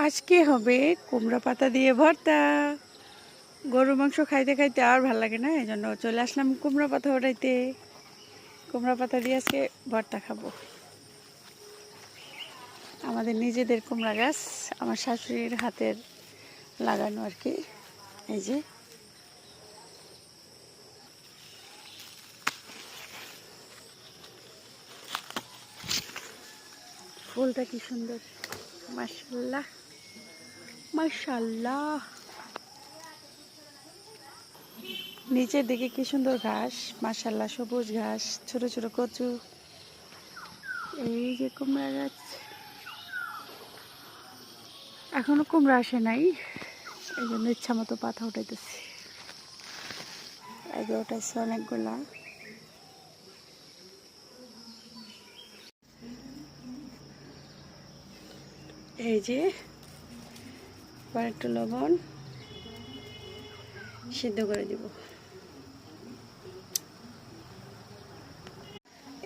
আজকে হবে কুমড়া পাতা দিয়ে ভর্তা। গরুর মাংস খাইতে খাইতে আর ভালো লাগে না, এই জন্য চলে আসলাম কুমড়া পাতা ওঠাইতে। কুমড়া পাতা দিয়ে আজকে ভর্তা খাবো। আমাদের নিজেদের কুমড়া গাছ, আমার শাশুড়ির হাতের লাগানো আর কি। এই যে ফুলটা কি সুন্দর, মাশাআল্লাহ মাশাআল্লাহ। নিচের দিকে কি সুন্দর ঘাস, মাশাআল্লাহ, সবুজ ঘাস, ছোট ছোট কচু। এই যে কুমড়া গাছ, এখনো কুমড়া আসে নাই, এই জন্য ইচ্ছা মতো পাতা উঠাইতেছি। আগে উঠাইছে অনেকগুলা। এই যে এবার একটু লবণ সিদ্ধ করে দিব।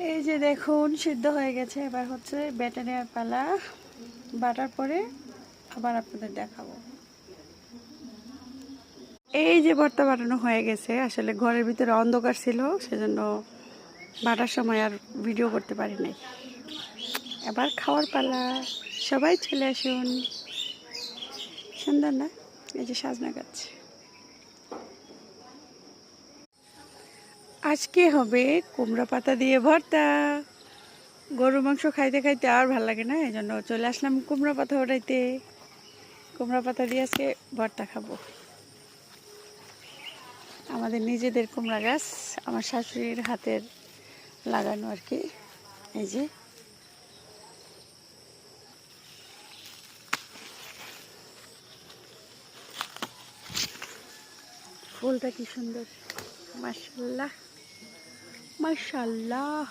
এই যে দেখুন সিদ্ধ হয়ে গেছে, এবার হচ্ছে বেটে নেওয়ার পালা। বাটার পরে আবার আপনাদের দেখাবো। এই যে ভর্তা বাটানো হয়ে গেছে, আসলে ঘরের ভিতরে অন্ধকার ছিল, সেজন্য বাটার সময় আর ভিডিও করতে পারি নাই। এবার খাওয়ার পালা, সবাই চলে আসুন। সুন্দর না? এই যে সাজনা গাছ। আজকে হবে কুমড়া পাতা দিয়ে ভর্তা। গরুর মাংস খাইতে খাইতে আর ভালো লাগে না, এই জন্য চলে আসলাম কুমড়া পাতা ওঠাইতে। কুমড়া পাতা দিয়ে আজকে ভর্তা খাবো। আমাদের নিজেদের কুমড়া গাছ, আমার শাশুড়ির হাতের লাগানো আর কি। এই যে ফুলটা কি সুন্দর, মাশাআল্লাহ মাশাআল্লাহ।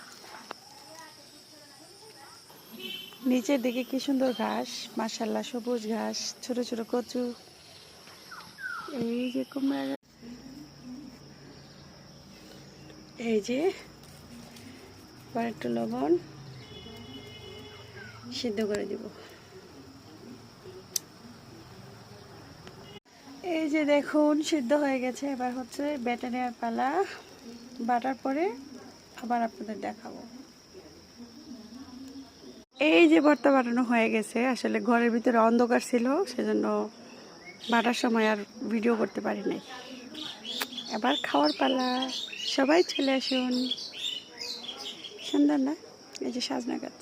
নিচের দিকে কি সুন্দর ঘাস, মাশাআল্লাহ, সবুজ ঘাস, ছোট ছোট কচু। এই যে কুমড়া গাছ, এই যে এবার একটু লবণ সিদ্ধ করে দিব। এই যে দেখুন সিদ্ধ হয়ে গেছে, এবার হচ্ছে বেটে নেওয়ার পালা। বাটার পরে আবার আপনাদের দেখাবো। এই যে ভর্তা বাটানো হয়ে গেছে, আসলে ঘরের ভিতরে অন্ধকার ছিল, সেজন্য বাটার সময় আর ভিডিও করতে পারি নাই। এবার খাওয়ার পালা, সবাই চলে আসুন। সুন্দর না? এই যে সাজনা গাছ।